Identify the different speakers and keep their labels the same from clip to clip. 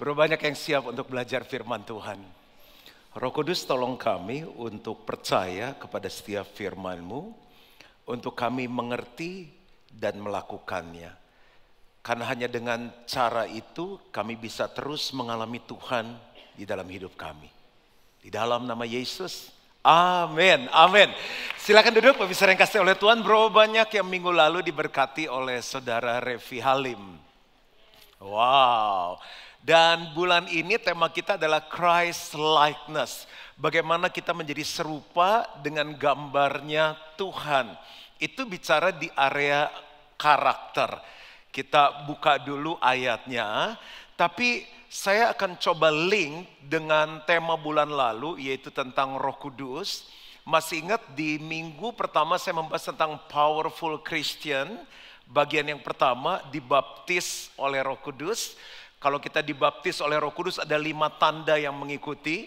Speaker 1: Berapa banyak yang siap untuk belajar firman Tuhan? Roh Kudus tolong kami untuk percaya kepada setiap firman-Mu, untuk kami mengerti dan melakukannya. Karena hanya dengan cara itu kami bisa terus mengalami Tuhan di dalam hidup kami. Di dalam nama Yesus, amin, amin. Silakan duduk, pemirsa yang kasih oleh Tuhan. Berapa banyak yang minggu lalu diberkati oleh saudara Revi Halim. Wow. Dan bulan ini tema kita adalah Christ likeness. Bagaimana kita menjadi serupa dengan gambarnya Tuhan. Itu bicara di area karakter. Kita buka dulu ayatnya. Tapi saya akan coba link dengan tema bulan lalu, yaitu tentang Roh Kudus. Masih ingat di minggu pertama saya membahas tentang powerful Christian. Bagian yang pertama dibaptis oleh Roh Kudus. Kalau kita dibaptis oleh Roh Kudus ada 5 tanda yang mengikuti.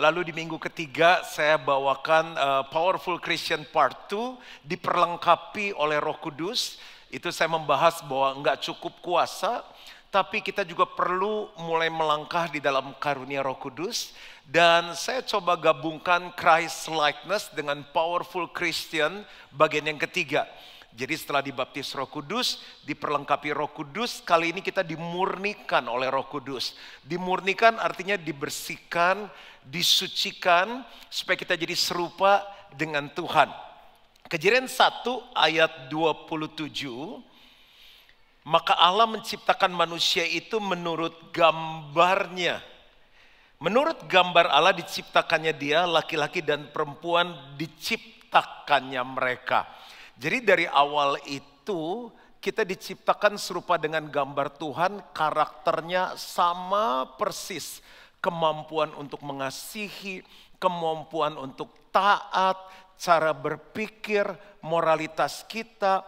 Speaker 1: Lalu di minggu ketiga saya bawakan Powerful Christian Part 2 diperlengkapi oleh Roh Kudus. Itu saya membahas bahwa enggak cukup kuasa, tapi kita juga perlu mulai melangkah di dalam karunia Roh Kudus. Dan saya coba gabungkan Christ likeness dengan Powerful Christian bagian yang ketiga. Jadi setelah dibaptis Roh Kudus, diperlengkapi Roh Kudus, kali ini kita dimurnikan oleh Roh Kudus. Dimurnikan artinya dibersihkan, disucikan, supaya kita jadi serupa dengan Tuhan. Kejadian 1 ayat 27, maka Allah menciptakan manusia itu menurut gambarnya. Menurut gambar Allah diciptakannya dia, laki-laki dan perempuan diciptakannya mereka. Jadi dari awal itu kita diciptakan serupa dengan gambar Tuhan, karakternya sama persis. Kemampuan untuk mengasihi, kemampuan untuk taat, cara berpikir, moralitas kita.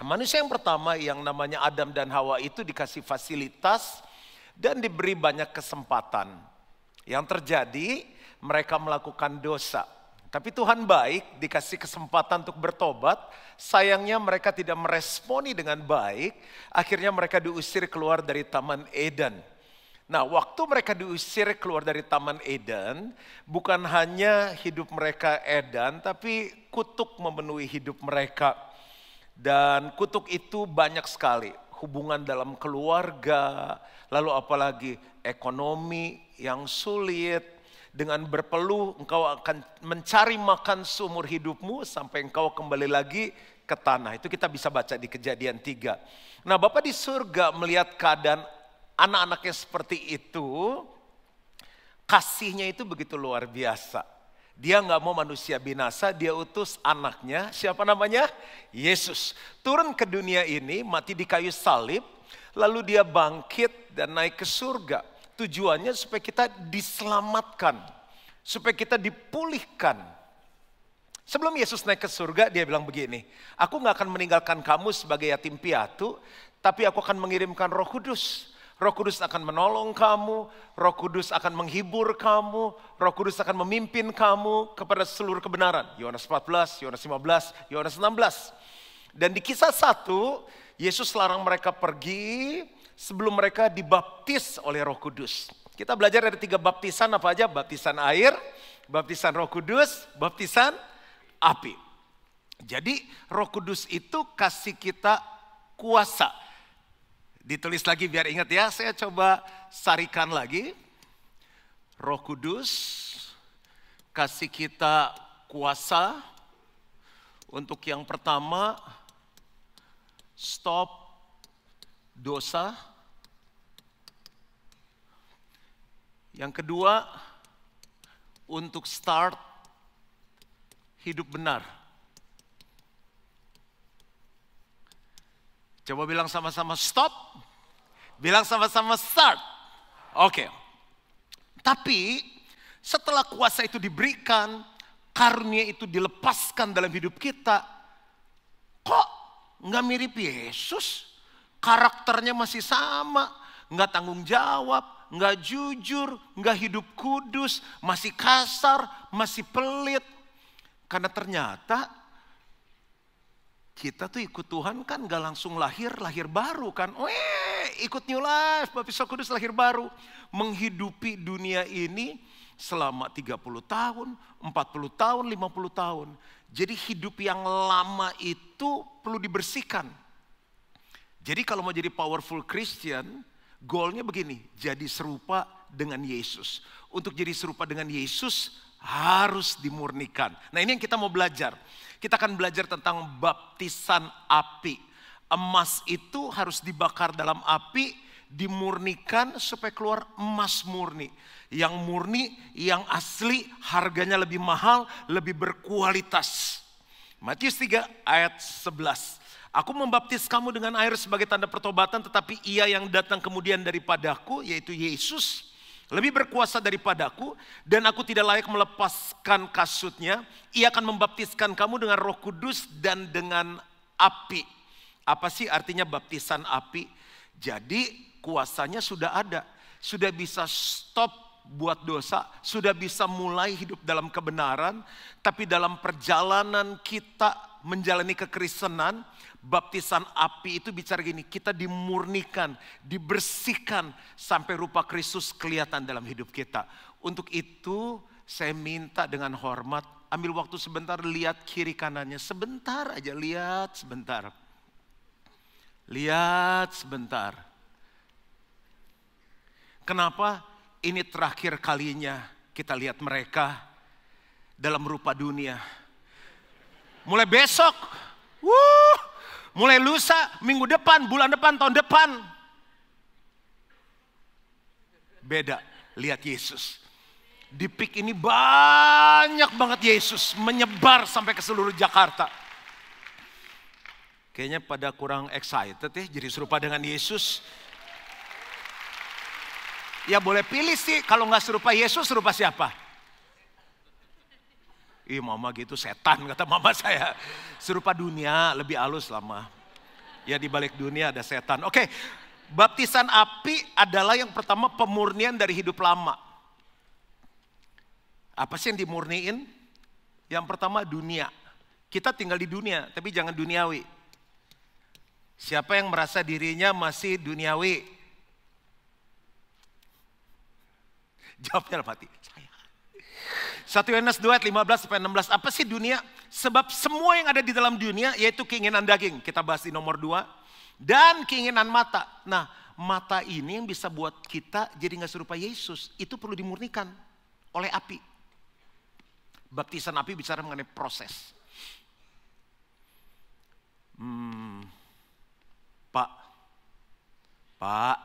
Speaker 1: Manusia yang pertama yang namanya Adam dan Hawa itu dikasih fasilitas dan diberi banyak kesempatan. Yang terjadi mereka melakukan dosa. Tapi Tuhan baik, dikasih kesempatan untuk bertobat. Sayangnya mereka tidak meresponi dengan baik. Akhirnya mereka diusir keluar dari Taman Eden. Nah, waktu mereka diusir keluar dari Taman Eden, bukan hanya hidup mereka edan, tapi kutuk memenuhi hidup mereka. Dan kutuk itu banyak sekali. Hubungan dalam keluarga, lalu apalagi ekonomi yang sulit. Dengan berpeluh engkau akan mencari makan seumur hidupmu sampai engkau kembali lagi ke tanah. Itu kita bisa baca di Kejadian 3. Nah, Bapa di surga melihat keadaan anak-anaknya seperti itu, kasihnya itu begitu luar biasa. Dia nggak mau manusia binasa, dia utus anaknya, siapa namanya? Yesus. Turun ke dunia ini, mati di kayu salib, lalu dia bangkit dan naik ke surga. Tujuannya supaya kita diselamatkan, supaya kita dipulihkan. Sebelum Yesus naik ke surga, dia bilang begini, aku gak akan meninggalkan kamu sebagai yatim piatu, tapi aku akan mengirimkan Roh Kudus. Roh Kudus akan menolong kamu, Roh Kudus akan menghibur kamu, Roh Kudus akan memimpin kamu kepada seluruh kebenaran. Yohanes 14, Yohanes 15, Yohanes 16. Dan di kisah 1, Yesus larang mereka pergi sebelum mereka dibaptis oleh Roh Kudus. Kita belajar dari 3 baptisan apa aja? Baptisan air, baptisan Roh Kudus, baptisan api. Jadi Roh Kudus itu kasih kita kuasa. Ditulis lagi biar ingat ya, saya coba sarikan lagi. Roh Kudus kasih kita kuasa. Untuk yang pertama, stop dosa. Yang kedua, untuk start hidup benar. Coba bilang sama-sama stop. Bilang sama-sama start. Oke. Tapi setelah kuasa itu diberikan, karunia itu dilepaskan dalam hidup kita, kok nggak mirip Yesus? Karakternya masih sama, nggak tanggung jawab, nggak jujur, nggak hidup kudus, masih kasar, masih pelit. Karena ternyata Kita tuh ikut Tuhan kan gak langsung lahir baru kan. Ikut New Life, Baptis Roh Kudus lahir baru. Menghidupi dunia ini selama 30 tahun, 40 tahun, 50 tahun. Jadi hidup yang lama itu perlu dibersihkan. Jadi kalau mau jadi powerful Christian, goalnya begini, jadi serupa dengan Yesus. Untuk jadi serupa dengan Yesus harus dimurnikan. Nah ini yang kita mau belajar. Kita akan belajar tentang baptisan api. Emas itu harus dibakar dalam api, dimurnikan supaya keluar emas murni. Yang murni, yang asli, harganya lebih mahal, lebih berkualitas. Matius 3 ayat 11. Aku membaptis kamu dengan air sebagai tanda pertobatan, tetapi ia yang datang kemudian daripadaku, yaitu Yesus, lebih berkuasa daripadaku, dan aku tidak layak melepaskan kasutnya. Ia akan membaptiskan kamu dengan Roh Kudus dan dengan api. Apa sih artinya baptisan api? Jadi kuasanya sudah ada, sudah bisa stop buat dosa, sudah bisa mulai hidup dalam kebenaran. Tapi dalam perjalanan kita menjalani kekristenan, baptisan api itu bicara gini, kita dimurnikan, dibersihkan sampai rupa Kristus kelihatan dalam hidup kita. Untuk itu saya minta dengan hormat, ambil waktu sebentar, lihat kiri kanannya, sebentar aja, lihat sebentar. Lihat sebentar. Kenapa ini terakhir kalinya kita lihat mereka dalam rupa dunia? Mulai besok, mulai lusa, minggu depan, bulan depan, tahun depan. Beda, lihat Yesus. Di PIK ini banyak banget Yesus menyebar sampai ke seluruh Jakarta. Kayaknya pada kurang excited ya jadi serupa dengan Yesus. Ya boleh pilih sih, kalau nggak serupa Yesus, serupa siapa? Ih mama gitu setan kata mama saya. Serupa dunia lebih halus lama. Ya di balik dunia ada setan. Oke, baptisan api adalah yang pertama pemurnian dari hidup lama. Apa sih yang dimurniin? Yang pertama dunia. Kita tinggal di dunia, tapi jangan duniawi. Siapa yang merasa dirinya masih duniawi? Jawabnya dalam hati. 1 Yohanes 2 ayat 15-16. Apa sih dunia? Sebab semua yang ada di dalam dunia yaitu keinginan daging. Kita bahas di nomor 2. Dan keinginan mata. Nah mata ini yang bisa buat kita jadi gak serupa Yesus. Itu perlu dimurnikan oleh api. Baptisan api bicara mengenai proses. Pak,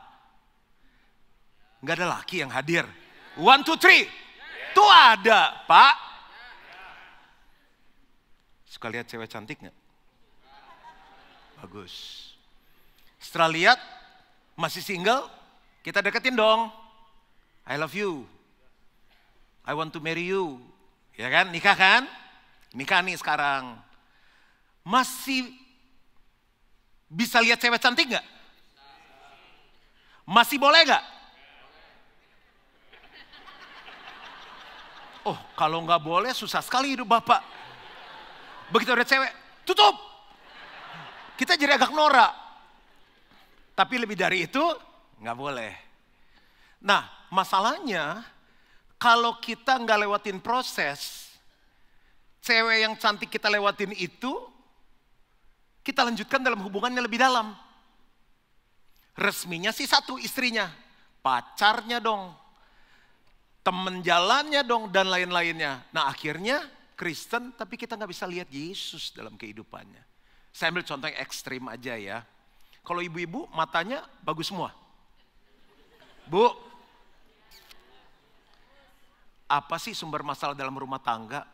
Speaker 1: gak ada laki yang hadir. 1, 2, 3. Tuh ada, Pak. Suka lihat cewek cantik gak? Bagus. Setelah lihat, masih single, kita deketin dong. I love you. I want to marry you. Ya kan, nikah kan? Nikah nih sekarang. Masih bisa lihat cewek cantik gak? Masih boleh gak? Oh kalau gak boleh susah sekali hidup Bapak. Begitu ada cewek, tutup. Kita jadi agak norak. Tapi lebih dari itu gak boleh. Nah masalahnya kalau kita gak lewatin proses, cewek yang cantik kita lewatin itu, kita lanjutkan dalam hubungannya lebih dalam. Resminya sih satu istrinya, pacarnya dong, temen jalannya dong, dan lain-lainnya. Nah akhirnya Kristen tapi kita gak bisa lihat Yesus dalam kehidupannya. Saya ambil contoh yang ekstrim aja ya. Kalau ibu-ibu matanya bagus semua. Bu, apa sih sumber masalah dalam rumah tangga?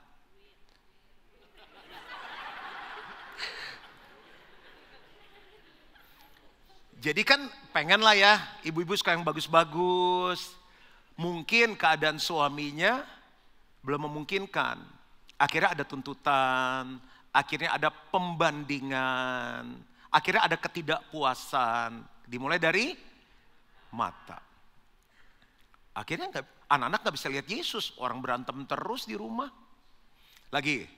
Speaker 1: Jadi kan pengen lah ya, ibu-ibu suka yang bagus-bagus. Mungkin keadaan suaminya belum memungkinkan. Akhirnya ada tuntutan, akhirnya ada pembandingan, akhirnya ada ketidakpuasan. Dimulai dari mata. Akhirnya anak-anak gak bisa lihat Yesus, orang berantem terus di rumah. Lagi,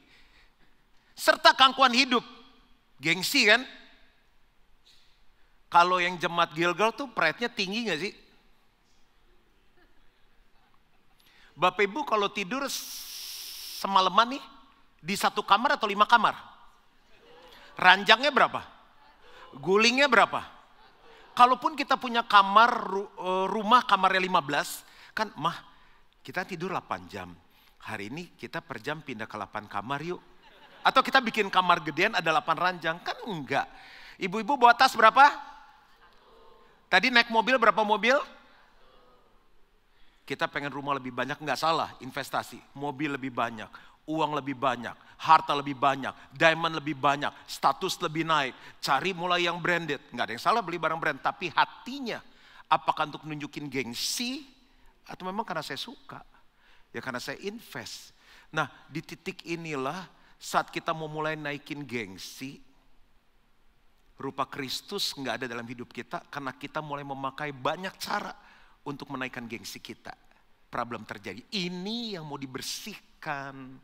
Speaker 1: serta keangkuhan hidup. Gengsi kan? Kalau yang jemaat Gilgal tuh pride-nya tinggi gak sih? Bapak Ibu kalau tidur semalaman nih, di satu kamar atau 5 kamar? Ranjangnya berapa? Gulingnya berapa? Kalaupun kita punya kamar, rumah kamarnya 15, kan mah kita tidur 8 jam. Hari ini kita per jam pindah ke 8 kamar yuk. Atau kita bikin kamar gedean ada 8 ranjang, kan enggak. Ibu-ibu bawa tas berapa? Tadi naik mobil berapa mobil? Kita pengen rumah lebih banyak, enggak salah, investasi. Mobil lebih banyak, uang lebih banyak, harta lebih banyak, diamond lebih banyak, status lebih naik. Cari mulai yang branded. Enggak ada yang salah beli barang brand, tapi hatinya apakah untuk nunjukin gengsi atau memang karena saya suka? Ya karena saya invest. Nah, di titik inilah saat kita mau mulai naikin gengsi, rupa Kristus nggak ada dalam hidup kita karena kita mulai memakai banyak cara untuk menaikkan gengsi kita. Problem terjadi. Ini yang mau dibersihkan.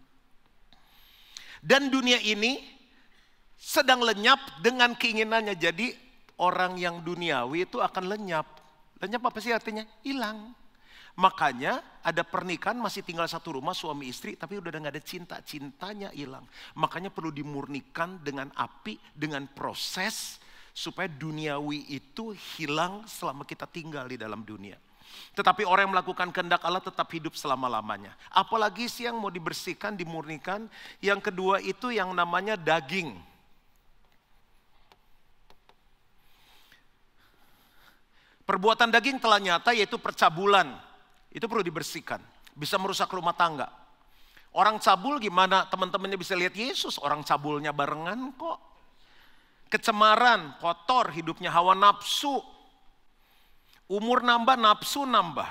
Speaker 1: Dan dunia ini sedang lenyap dengan keinginannya. Jadi orang yang duniawi itu akan lenyap. Lenyap apa sih artinya? Hilang. Makanya ada pernikahan masih tinggal satu rumah suami istri tapi udah gak ada cinta. Cintanya hilang. Makanya perlu dimurnikan dengan api, dengan proses supaya duniawi itu hilang selama kita tinggal di dalam dunia. Tetapi orang yang melakukan kehendak Allah tetap hidup selama-lamanya. Apalagi sih yang mau dibersihkan, dimurnikan. Yang kedua itu yang namanya daging. Perbuatan daging telah nyata yaitu percabulan. Itu perlu dibersihkan. Bisa merusak rumah tangga. Orang cabul gimana teman-temannya bisa lihat Yesus. Orang cabulnya barengan kok. Kecemaran, kotor, hidupnya hawa nafsu. Umur nambah, nafsu nambah.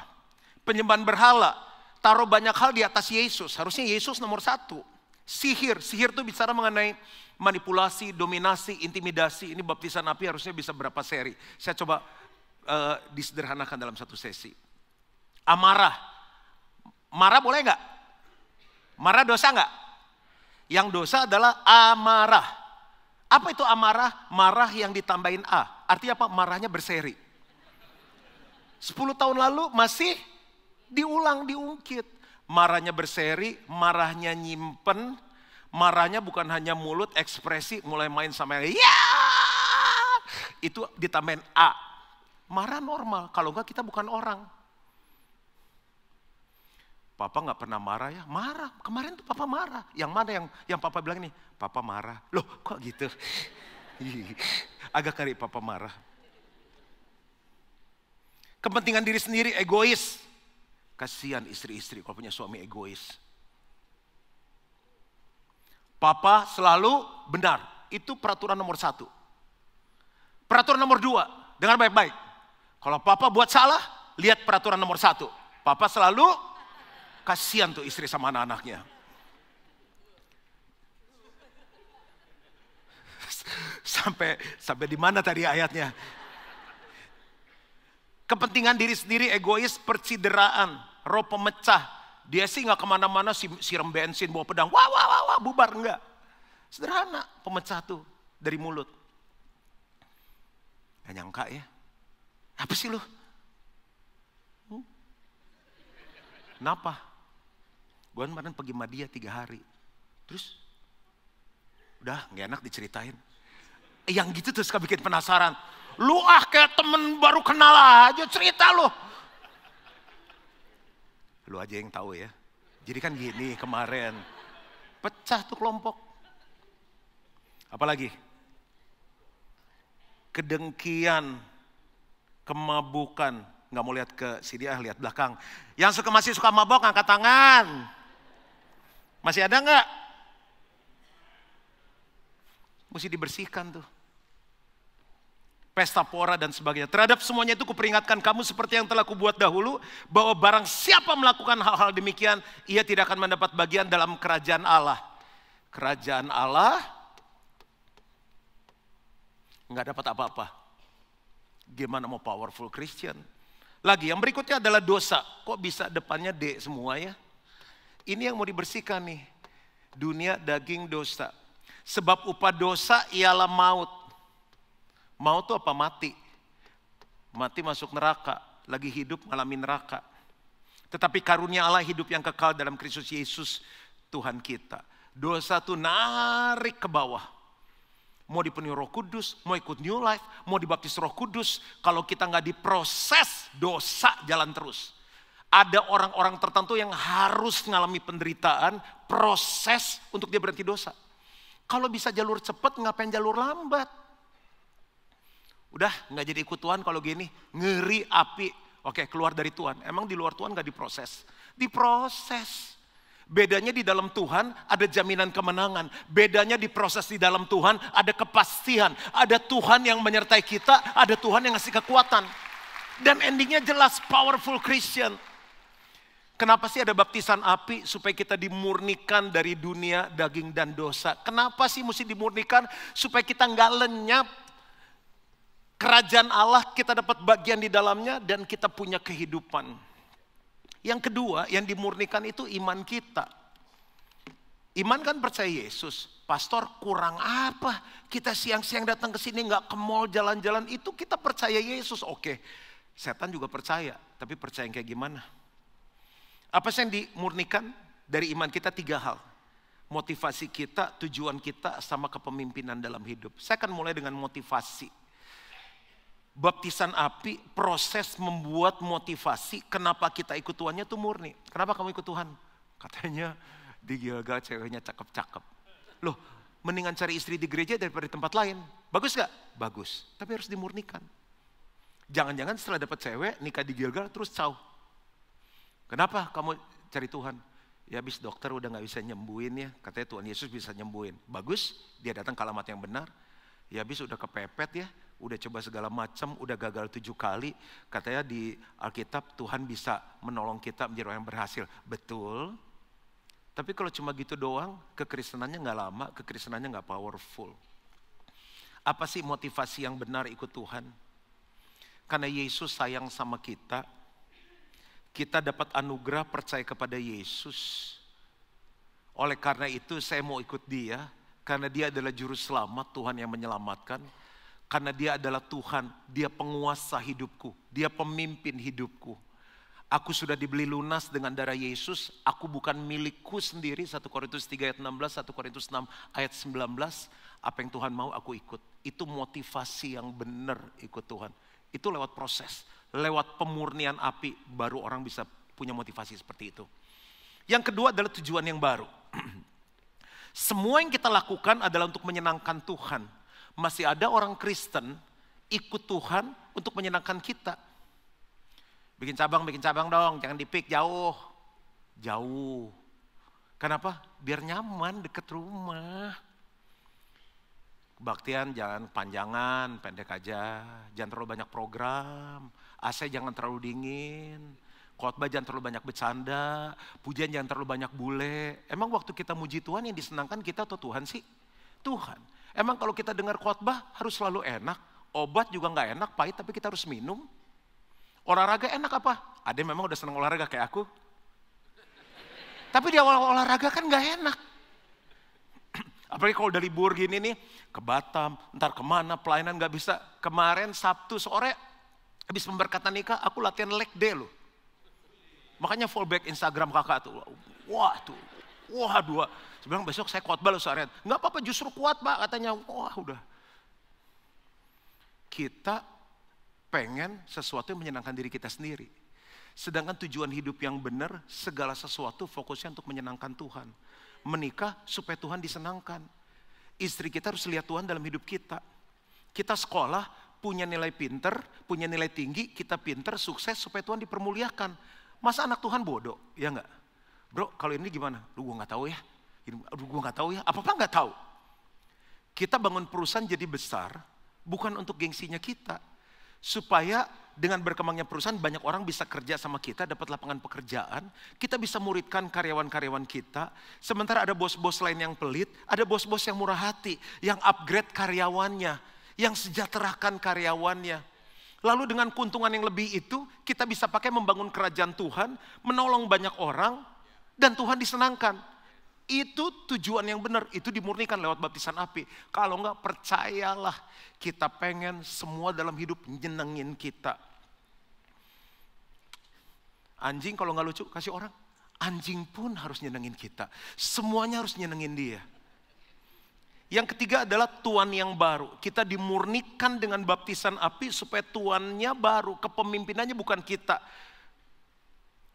Speaker 1: Penyembahan berhala. Taruh banyak hal di atas Yesus. Harusnya Yesus nomor 1. Sihir itu bicara mengenai manipulasi, dominasi, intimidasi. Ini baptisan api harusnya bisa berapa seri. Saya coba disederhanakan dalam satu sesi. Amarah. Marah boleh nggak? Marah dosa nggak? Yang dosa adalah amarah. Apa itu amarah? Marah yang ditambahin A. Artinya apa? Marahnya berseri. 10 tahun lalu masih diulang, diungkit. Marahnya berseri, marahnya nyimpen. Marahnya bukan hanya mulut, ekspresi, mulai main sama ya. Itu ditambahin A. Marah normal, kalau enggak kita bukan orang. Papa nggak pernah marah ya? Marah. Kemarin tuh papa marah. Yang mana yang papa bilang nih? Papa marah. Loh kok gitu? Agak kali papa marah. Kepentingan diri sendiri, egois. Kasihan istri-istri kalau punya suami egois. Papa selalu benar. Itu peraturan nomor 1. Peraturan nomor 2. Dengar baik-baik. Kalau papa buat salah, lihat peraturan nomor 1. Papa selalu kasihan tuh istri sama anak-anaknya. Sampai di mana tadi ayatnya? Kepentingan diri sendiri, egois, percideraan, roh pemecah. Dia sih nggak kemana-mana siram bensin, bawa pedang, wah, bubar enggak. Sederhana, pemecah tuh dari mulut. Gak nyangka ya. Apa sih lu? Kenapa? Gue kemarin pergi sama dia 3 hari. Terus udah gak enak diceritain. Yang gitu tuh suka bikin penasaran. Lu kayak temen baru kenal aja cerita lu. Lu aja yang tahu ya. Jadi kan gini kemarin. Pecah tuh kelompok. Apalagi? Kedengkian, kemabukan. Gak mau lihat ke sini, lihat belakang. Yang masih suka mabok angkat tangan. Masih ada gak? Mesti dibersihkan tuh. Pesta pora dan sebagainya. Terhadap semuanya itu kuperingatkan kamu seperti yang telah kubuat dahulu. Bahwa barang siapa melakukan hal-hal demikian, ia tidak akan mendapat bagian dalam kerajaan Allah. Kerajaan Allah nggak dapat apa-apa. Gimana mau powerful Christian? Lagi yang berikutnya adalah dosa. Kok bisa depannya D semua ya? Ini yang mau dibersihkan nih. Dunia, daging, dosa. Sebab upah dosa ialah maut. Maut itu apa? Mati. Mati masuk neraka, lagi hidup mengalami neraka. Tetapi karunia Allah hidup yang kekal dalam Kristus Yesus Tuhan kita. Dosa itu narik ke bawah. Mau dipenuhi Roh Kudus, mau ikut New Life, mau dibaptis Roh Kudus. Kalau kita nggak diproses, dosa jalan terus. Ada orang-orang tertentu yang harus mengalami penderitaan, proses untuk dia berhenti dosa. Kalau bisa jalur cepat, ngapain jalur lambat? Udah nggak jadi ikut Tuhan kalau gini, ngeri api. Oke, keluar dari Tuhan. Emang di luar Tuhan nggak diproses? Diproses. Bedanya di dalam Tuhan ada jaminan kemenangan. Bedanya di proses di dalam Tuhan ada kepastian. Ada Tuhan yang menyertai kita, ada Tuhan yang ngasih kekuatan. Dan endingnya jelas, powerful Christian. Kenapa sih ada baptisan api? Supaya kita dimurnikan dari dunia, daging dan dosa. Kenapa sih mesti dimurnikan? Supaya kita nggak lenyap. Kerajaan Allah kita dapat bagian di dalamnya dan kita punya kehidupan. Yang kedua yang dimurnikan itu iman kita. Iman kan percaya Yesus. Pastor kurang apa? Kita siang-siang datang ke sini nggak ke mall jalan-jalan, itu kita percaya Yesus. Oke, setan juga percaya, tapi percaya yang kayak gimana? Apa sih yang dimurnikan dari iman kita? 3 hal. Motivasi kita, tujuan kita, sama kepemimpinan dalam hidup. Saya akan mulai dengan motivasi. Baptisan api, proses membuat motivasi. Kenapa kita ikut Tuhannya itu murni. Kenapa kamu ikut Tuhan? Katanya di Gilgal ceweknya cakep-cakep. Loh, mendingan cari istri di gereja daripada di tempat lain. Bagus gak? Bagus. Tapi harus dimurnikan. Jangan-jangan setelah dapat cewek, nikah di Gilgal terus caw. Kenapa kamu cari Tuhan? Ya habis dokter udah gak bisa nyembuhin ya. Katanya Tuhan Yesus bisa nyembuhin. Bagus, dia datang ke alamat yang benar. Ya habis udah kepepet ya. Udah coba segala macam, udah gagal 7 kali. Katanya di Alkitab Tuhan bisa menolong kita menjadi orang yang berhasil. Betul. Tapi kalau cuma gitu doang, kekristenannya gak lama, kekristenannya gak powerful. Apa sih motivasi yang benar ikut Tuhan? Karena Yesus sayang sama kita. Kita dapat anugerah percaya kepada Yesus. Oleh karena itu saya mau ikut dia. Karena dia adalah juru selamat, Tuhan yang menyelamatkan. Karena dia adalah Tuhan, dia penguasa hidupku, dia pemimpin hidupku. Aku sudah dibeli lunas dengan darah Yesus, aku bukan milikku sendiri. 1 Korintus 3 ayat 16, 1 Korintus 6 ayat 19. Apa yang Tuhan mau aku ikut. Itu motivasi yang benar ikut Tuhan. Itu lewat proses, lewat pemurnian api, baru orang bisa punya motivasi seperti itu. Yang kedua adalah tujuan yang baru. Semua yang kita lakukan adalah untuk menyenangkan Tuhan. Masih ada orang Kristen ikut Tuhan untuk menyenangkan kita. Bikin cabang dong, jangan dipik jauh. Jauh. Kenapa? Biar nyaman deket rumah. Kebaktian jangan panjangan, pendek aja. Jangan terlalu banyak program. AC jangan terlalu dingin. Khotbah jangan terlalu banyak bercanda. Pujian jangan terlalu banyak bule. Emang waktu kita muji Tuhan yang disenangkan kita atau Tuhan sih? Tuhan. Emang kalau kita dengar khotbah harus selalu enak. Obat juga gak enak, pahit, tapi kita harus minum. Olahraga enak apa? Ada yang memang udah senang olahraga kayak aku. Tapi di awal olahraga kan gak enak. Apalagi kalau udah libur gini nih, ke Batam, ntar kemana, pelayanan gak bisa. Kemarin Sabtu sore, habis pemberkatan nikah, aku latihan leg day loh. Makanya fallback Instagram kakak tuh. Wah tuh, wah 2. Saya bilang besok saya khotbah loh seharian. Enggak apa-apa, justru kuat Pak katanya. Wah udah. Kita pengen sesuatu yang menyenangkan diri kita sendiri. Sedangkan tujuan hidup yang benar, segala sesuatu fokusnya untuk menyenangkan Tuhan. Menikah supaya Tuhan disenangkan. Istri kita harus lihat Tuhan dalam hidup kita. Kita sekolah, punya nilai pinter, punya nilai tinggi, kita pinter, sukses supaya Tuhan dipermuliakan. Masa anak Tuhan bodoh? Ya enggak? Bro, kalau ini gimana? Gue gak tahu ya. Aduh gue gak tahu ya, apa-apa gak tahu. Kita bangun perusahaan jadi besar, bukan untuk gengsinya kita. Supaya dengan berkembangnya perusahaan banyak orang bisa kerja sama kita, dapat lapangan pekerjaan. Kita bisa muridkan karyawan-karyawan kita. Sementara ada bos-bos lain yang pelit, ada bos-bos yang murah hati, yang upgrade karyawannya, yang sejahterakan karyawannya. Lalu dengan keuntungan yang lebih itu, kita bisa pakai membangun kerajaan Tuhan, menolong banyak orang, dan Tuhan disenangkan. Itu tujuan yang benar, itu dimurnikan lewat baptisan api. Kalau enggak, percayalah, kita pengen semua dalam hidup nyenengin kita. Anjing kalau nggak lucu, kasih orang. Anjing pun harus nyenengin kita. Semuanya harus nyenengin dia. Yang ketiga adalah tuan yang baru. Kita dimurnikan dengan baptisan api supaya tuannya baru. Kepemimpinannya bukan kita,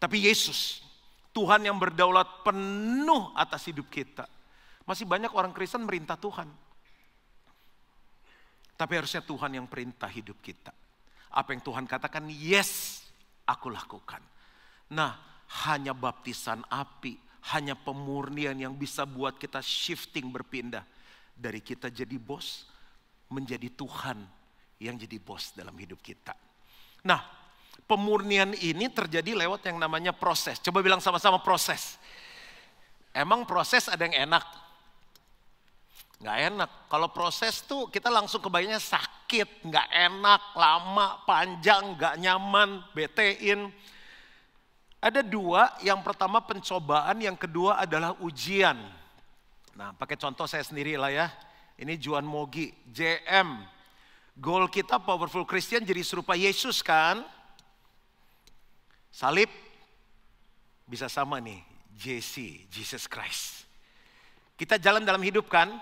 Speaker 1: tapi Yesus. Tuhan yang berdaulat penuh atas hidup kita. Masih banyak orang Kristen merintah Tuhan. Tapi harusnya Tuhan yang perintah hidup kita. Apa yang Tuhan katakan, yes, aku lakukan. Nah, hanya baptisan api, hanya pemurnian yang bisa buat kita shifting, berpindah. Dari kita jadi bos, menjadi Tuhan yang jadi bos dalam hidup kita. Nah, pemurnian ini terjadi lewat yang namanya proses. Coba bilang sama-sama proses. Emang proses ada yang enak? Nggak enak. Kalau proses tuh kita langsung kebayangnya sakit, nggak enak, lama, panjang, nggak nyaman, betein. Ada dua, yang pertama pencobaan, yang kedua adalah ujian. Nah, pakai contoh saya sendiri lah ya. Ini Juan Mogi, JM. Goal kita Powerful Christian jadi serupa Yesus kan? Salib bisa sama nih, JC, Jesus Christ. Kita jalan dalam hidup kan?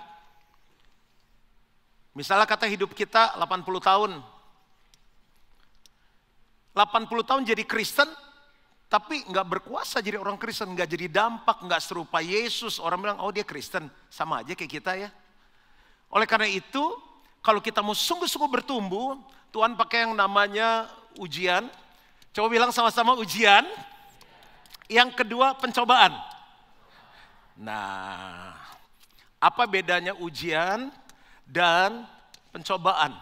Speaker 1: Misalnya kata hidup kita 80 tahun. 80 tahun jadi Kristen, tapi nggak berkuasa jadi orang Kristen, nggak jadi dampak, nggak serupa Yesus. Orang bilang, oh dia Kristen, sama aja kayak kita ya. Oleh karena itu, kalau kita mau sungguh-sungguh bertumbuh, Tuhan pakai yang namanya ujian. Coba bilang sama-sama ujian. Yang kedua pencobaan. Nah, apa bedanya ujian dan pencobaan?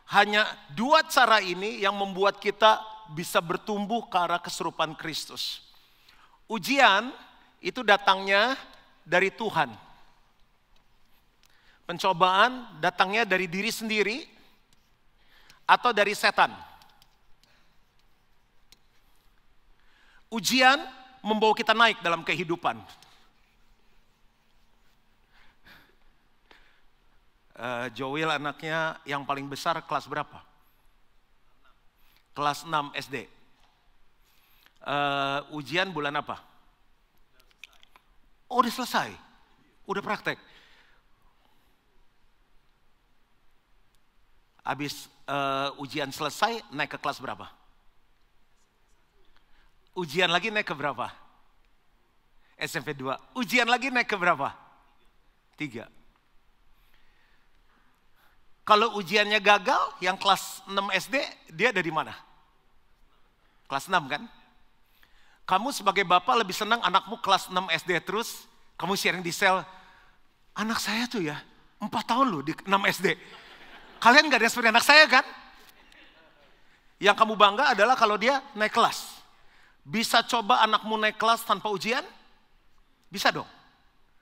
Speaker 1: Hanya dua cara ini yang membuat kita bisa bertumbuh ke arah keserupaan Kristus. Ujian itu datangnya dari Tuhan. Pencobaan datangnya dari diri sendiri atau dari setan. Ujian membawa kita naik dalam kehidupan. Joel anaknya yang paling besar kelas berapa? Kelas 6 SD. Ujian bulan apa? Oh, udah selesai. Udah praktek. Habis ujian selesai, naik ke kelas berapa? Ujian lagi naik ke berapa? SMP 2. Ujian lagi naik ke berapa? 3. Kalau ujiannya gagal, yang kelas 6 SD, dia ada di mana? Kelas 6 kan? Kamu sebagai bapak lebih senang anakmu kelas 6 SD terus, kamu sharing di sel, anak saya tuh ya, 4 tahun loh di 6 SD. Kalian gak ada seperti anak saya kan? Yang kamu bangga adalah kalau dia naik kelas. Bisa coba anakmu naik kelas tanpa ujian? Bisa dong.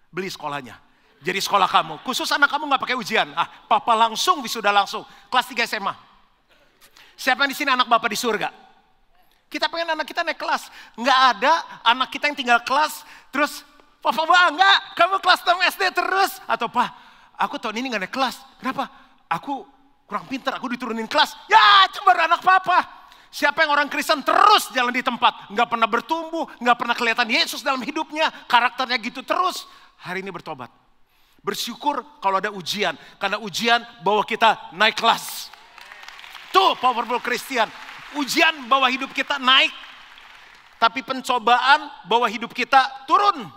Speaker 1: Beli sekolahnya. Jadi sekolah kamu, khusus anak kamu gak pakai ujian. Papa langsung wisuda langsung. Kelas 3 SMA. Siapa yang di sini anak bapak di surga? Kita pengen anak kita naik kelas. Gak ada anak kita yang tinggal kelas, terus papa bangga, kamu kelas 6 SD terus. Atau Pak, aku tahun ini gak naik kelas. Kenapa? Aku kurang pintar, aku diturunin kelas. Ya, itu baru anak papa. Siapa yang orang Kristen terus jalan di tempat, gak pernah bertumbuh, gak pernah kelihatan Yesus dalam hidupnya, karakternya gitu terus. Hari ini bertobat. Bersyukur kalau ada ujian, karena ujian bawa kita naik kelas. Tuh Powerful Christian, ujian bawa hidup kita naik, tapi pencobaan bawa hidup kita turun.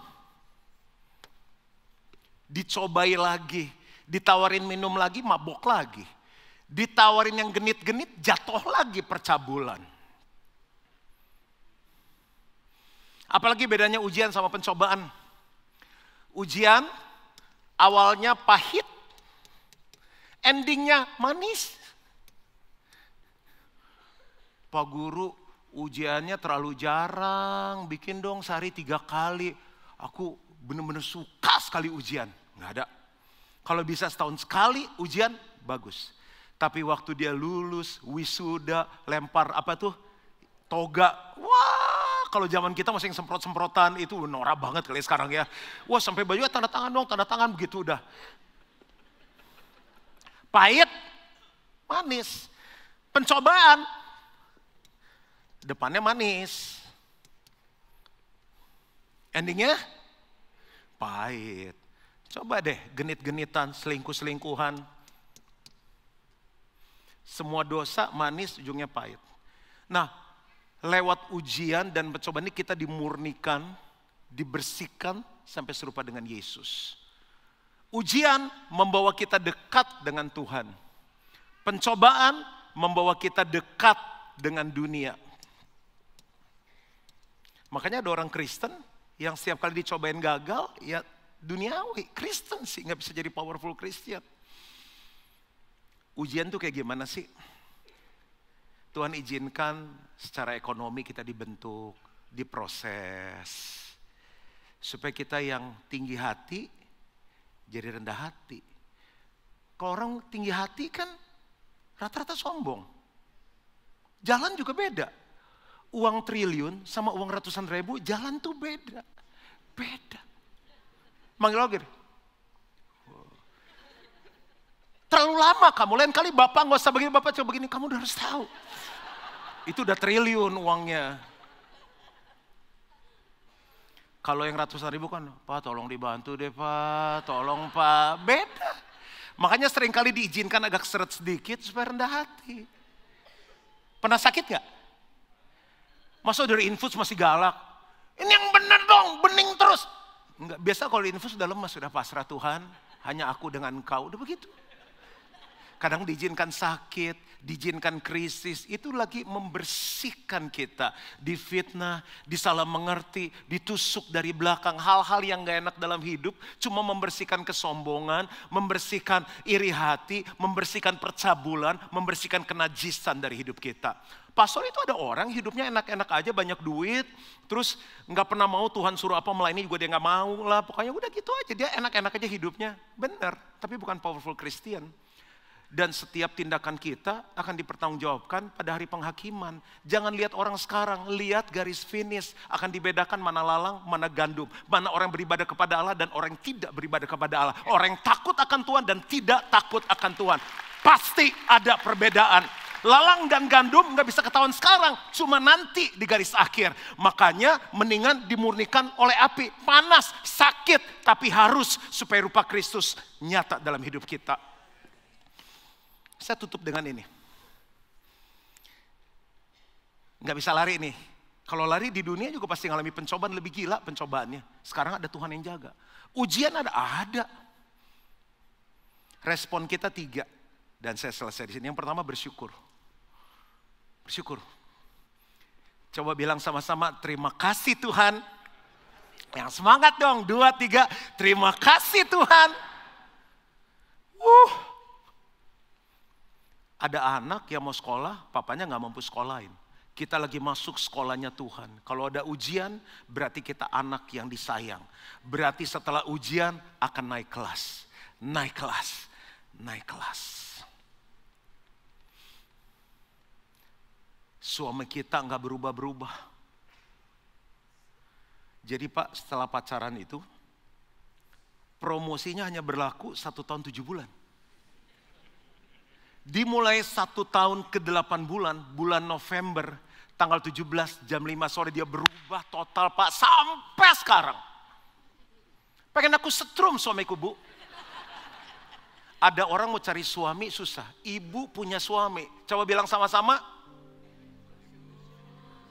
Speaker 1: Dicobai lagi, ditawarin minum lagi, mabok lagi. Ditawarin yang genit-genit, jatuh lagi percabulan. Apalagi bedanya ujian sama pencobaan. Ujian awalnya pahit, endingnya manis. Pak Guru, ujiannya terlalu jarang, bikin dong sehari 3 kali. Aku benar-benar suka sekali ujian. Nggak ada. Kalau bisa setahun sekali ujian, bagus. Tapi waktu dia lulus, wisuda, lempar apa tuh? Toga. Wah, kalau zaman kita masih yang semprot-semprotan itu norak banget kali sekarang ya. Wah sampai baju tanda tangan dong, tanda tangan begitu udah. Pahit, manis. Pencobaan, depannya manis. Endingnya pahit. Coba deh genit-genitan, selingkuh-selingkuhan. Semua dosa manis, ujungnya pahit. Nah, lewat ujian dan pencobaan ini kita dimurnikan, dibersihkan sampai serupa dengan Yesus. Ujian membawa kita dekat dengan Tuhan. Pencobaan membawa kita dekat dengan dunia. Makanya ada orang Kristen yang setiap kali dicobain gagal, ya duniawi. Kristen sih, nggak bisa jadi powerful Christian. Ujian tuh kayak gimana sih? Tuhan izinkan secara ekonomi kita dibentuk, diproses. Supaya kita yang tinggi hati, jadi rendah hati. Kalau orang tinggi hati kan rata-rata sombong. Jalan juga beda. Uang triliun sama uang ratusan ribu, jalan tuh beda. Beda. Manggil lagi. Terlalu lama kamu, lain kali bapak gak usah begini, bapak coba begini, kamu udah harus tahu. Itu udah triliun uangnya. Kalau yang ratusan ribu kan, Pak tolong dibantu deh Pak, tolong Pak. Beda. Makanya sering kali diizinkan agak seret sedikit supaya rendah hati. Pernah sakit gak? Masa dari infus masih galak? Ini yang bener dong, bening terus. Enggak, biasa kalau infus sudah lemas, sudah pasrah Tuhan. Hanya aku dengan engkau, udah begitu. Kadang diizinkan sakit, diizinkan krisis, itu lagi membersihkan kita. Difitnah, disalah mengerti, ditusuk dari belakang. Hal-hal yang gak enak dalam hidup cuma membersihkan kesombongan, membersihkan iri hati, membersihkan percabulan, membersihkan kenajisan dari hidup kita. Pastor itu ada orang hidupnya enak-enak aja, banyak duit, terus gak pernah mau Tuhan suruh apa melayani juga dia gak mau lah. Pokoknya udah gitu aja, dia enak-enak aja hidupnya. Benar, tapi bukan powerful Christian. Dan setiap tindakan kita akan dipertanggungjawabkan pada hari penghakiman. Jangan lihat orang sekarang, lihat garis finish. Akan dibedakan mana lalang, mana gandum. Mana orang beribadah kepada Allah dan orang yang tidak beribadah kepada Allah. Orang yang takut akan Tuhan dan tidak takut akan Tuhan. Pasti ada perbedaan. Lalang dan gandum gak bisa ketahuan sekarang, cuma nanti di garis akhir. Makanya mendingan dimurnikan oleh api. Panas, sakit, tapi harus supaya rupa Kristus nyata dalam hidup kita. Saya tutup dengan ini. Gak bisa lari nih. Kalau lari di dunia juga pasti ngalami pencobaan, lebih gila pencobaannya. Sekarang ada Tuhan yang jaga. Ujian ada. Respon kita 3. Dan saya selesai di sini. Yang pertama bersyukur. Bersyukur. Coba bilang sama-sama, terima kasih Tuhan. Yang semangat dong, 2, 3. Terima kasih Tuhan. Ada anak yang mau sekolah, papanya gak mampu sekolahin. Kita lagi masuk sekolahnya Tuhan. Kalau ada ujian, berarti kita anak yang disayang. Berarti setelah ujian akan naik kelas. Naik kelas. Naik kelas. Suami kita gak berubah-berubah. Jadi Pak, setelah pacaran itu, promosinya hanya berlaku 1 tahun 7 bulan. Dimulai 1 tahun ke 8 bulan, bulan November, tanggal 17 jam 5 sore dia berubah total Pak, sampai sekarang. Pengen aku setrum suamiku Bu. Ada orang mau cari suami susah, ibu punya suami. Coba bilang sama-sama.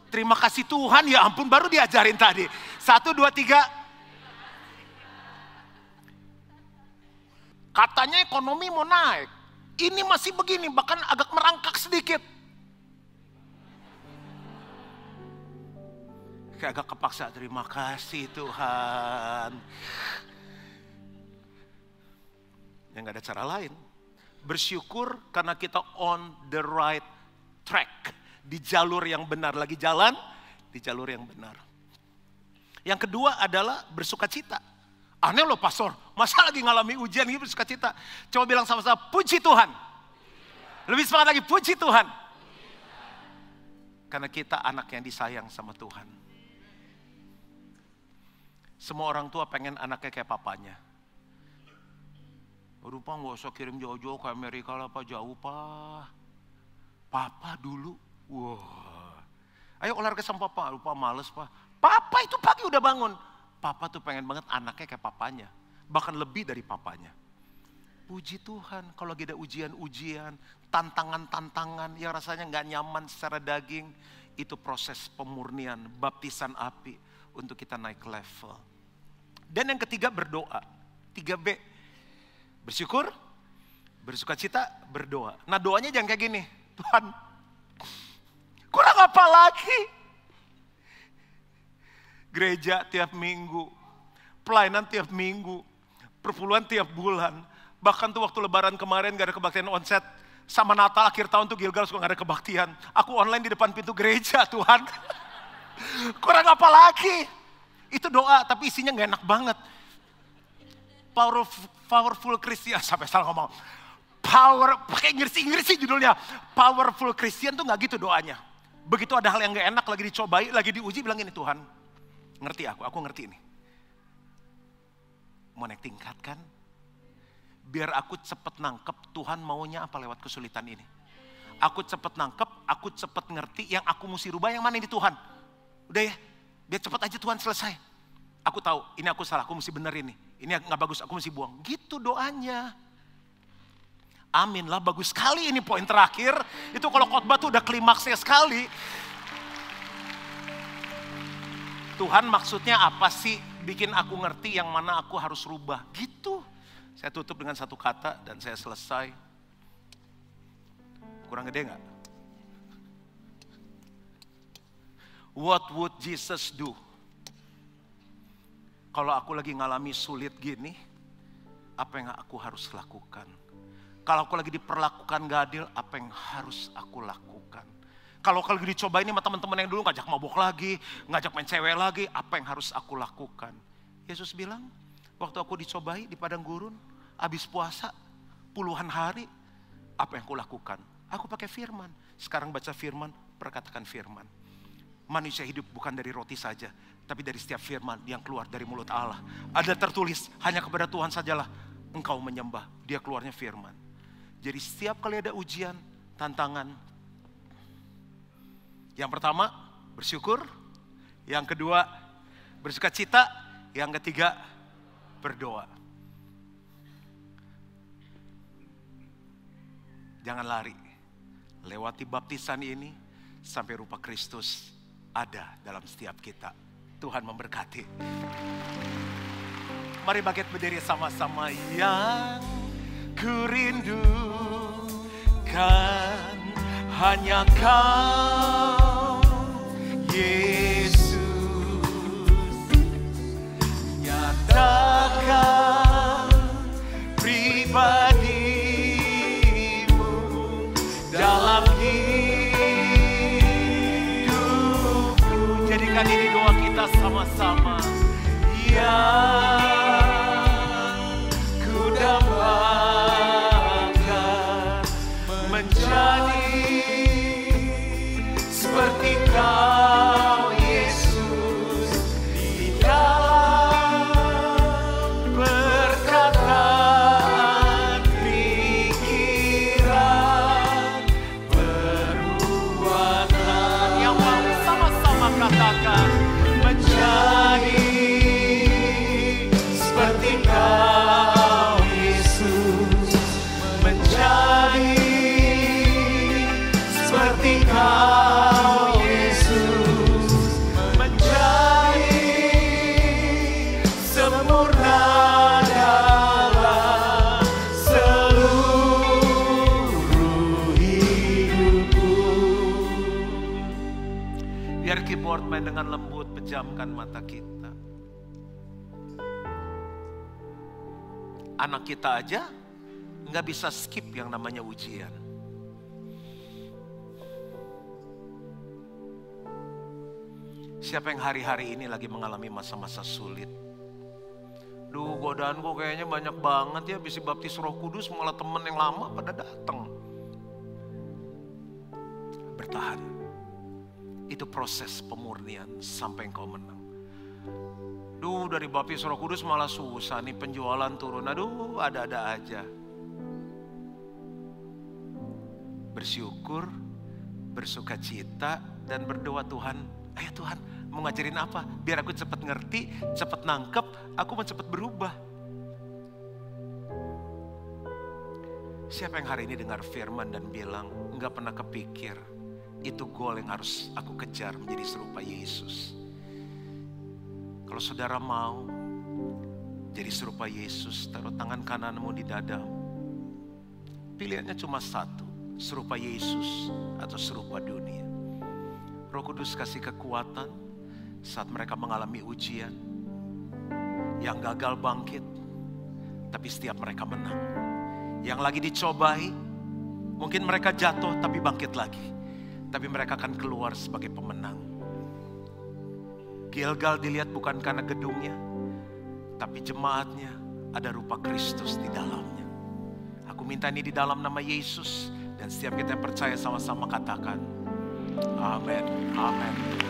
Speaker 1: Terima kasih Tuhan, ya ampun baru diajarin tadi. 1, 2, 3. Katanya ekonomi mau naik. Ini masih begini, bahkan agak merangkak sedikit. Kayak agak kepaksa, terima kasih Tuhan. Ya gak ada cara lain. Bersyukur karena kita on the right track. Di jalur yang benar, lagi jalan di jalur yang benar. Yang kedua adalah bersuka cita. Aneh loh pastor, masa lagi ngalami ujian ini bersuka cita. Coba bilang sama-sama, puji Tuhan. Lebih semangat lagi, puji Tuhan. Karena kita anak yang disayang sama Tuhan. Semua orang tua pengen anaknya kayak papanya. Aduh Pak, gak usah kirim jauh-jauh ke Amerika lah Pak, jauh Pak. Papa dulu, wah. Ayo olahraga sama Papa, lupa males Pak. Papa itu pagi udah bangun. Papa tuh pengen banget anaknya kayak papanya. Bahkan lebih dari papanya. Puji Tuhan, kalau lagi ada ujian-ujian, tantangan-tantangan yang rasanya gak nyaman secara daging. Itu proses pemurnian, baptisan api untuk kita naik level. Dan yang ketiga berdoa, 3B. Bersyukur, bersukacita, berdoa. Nah doanya jangan kayak gini. Tuhan, kurang apa lagi? Gereja tiap minggu, pelayanan tiap minggu, perpuluhan tiap bulan. Bahkan tuh waktu lebaran kemarin gak ada kebaktian onset. Sama Natal akhir tahun tuh Gilgal suka gak ada kebaktian. Aku online di depan pintu gereja Tuhan. Kurang apa lagi? Itu doa tapi isinya gak enak banget. Powerful Christian, sampai salah ngomong. Pakai Inggris judulnya. Powerful Christian tuh gak gitu doanya. Begitu ada hal yang gak enak, lagi dicobai, lagi diuji, bilang gini, Tuhan, ngerti aku ngerti ini. Mau naik tingkat kan? Biar aku cepet nangkep Tuhan maunya apa lewat kesulitan ini. Aku cepet nangkep, aku cepet ngerti yang aku mesti rubah yang mana ini Tuhan. Udah ya, biar cepet aja Tuhan selesai. Aku tahu, ini aku salah, aku mesti bener ini. Ini gak bagus, aku mesti buang. Gitu doanya. Amin lah, bagus sekali ini poin terakhir. Itu kalau khotbah tuh udah klimaksnya sekali. Tuhan maksudnya apa sih? Bikin aku ngerti yang mana aku harus rubah. Gitu. Saya tutup dengan satu kata dan saya selesai. Kurang gede gak? What would Jesus do? Kalau aku lagi ngalami sulit gini, apa yang aku harus lakukan? Kalau aku lagi diperlakukan gak adil, apa yang harus aku lakukan? Kalau lagi dicoba ini sama teman-teman yang dulu ngajak mabuk lagi, ngajak main cewek lagi, apa yang harus aku lakukan? Yesus bilang, waktu aku dicobai di padang gurun, habis puasa puluhan hari, apa yang aku lakukan? Aku pakai firman. Sekarang baca firman, perkatakan firman. Manusia hidup bukan dari roti saja, tapi dari setiap firman yang keluar dari mulut Allah. Ada tertulis, hanya kepada Tuhan sajalah engkau menyembah. Dia keluarnya firman. Jadi setiap kali ada ujian, tantangan. Yang pertama, bersyukur. Yang kedua, bersukacita. Yang ketiga, berdoa. Jangan lari. Lewati baptisan ini, sampai rupa Kristus ada dalam setiap kita. Tuhan memberkati. Mari bangkit berdiri sama-sama. Yang ku rindukan hanya Kau, Yesus. Nyatakan pribadimu dalam hidupku. Jadikan ini doa kita sama-sama. Yang ku dambakan menjadi seperti Kau, Yesus, di dalam perkataan, pikiran, perbuatan. Yang mau sama-sama katakan, menjadi seperti Kau, Yesus, menjadi seperti Kau, Yesus, menjadi sempurna dalam seluruh hidupku. Biar keyboard main dengan lembut, pejamkan mata kita. Anak kita aja nggak bisa skip yang namanya ujian. Siapa yang hari-hari ini lagi mengalami masa-masa sulit? Duh, godaan kok kayaknya banyak banget ya, bisa baptis Roh Kudus, malah temen yang lama pada datang. Bertahan. Itu proses pemurnian sampai engkau menang. Dari baptis Roh Kudus malah susah nih, penjualan turun. Ada-ada aja. Bersyukur, bersuka cita, dan berdoa, Tuhan, ayo Tuhan, mau ngajarin apa? Biar aku cepat ngerti, cepat nangkep, aku mau cepat berubah. Siapa yang hari ini dengar firman dan bilang, enggak pernah kepikir, itu goal yang harus aku kejar, menjadi serupa Yesus. Kalau saudara mau jadi serupa Yesus, taruh tangan kananmu di dadamu. Pilihannya cuma satu, serupa Yesus atau serupa dunia. Roh Kudus kasih kekuatan saat mereka mengalami ujian. Yang gagal bangkit, tapi setiap mereka menang. Yang lagi dicobai, mungkin mereka jatuh tapi bangkit lagi. Tapi mereka akan keluar sebagai pemenang. Gilgal dilihat bukan karena gedungnya, tapi jemaatnya ada rupa Kristus di dalamnya. Aku minta ini di dalam nama Yesus, dan setiap kita yang percaya sama-sama katakan, amin, amin.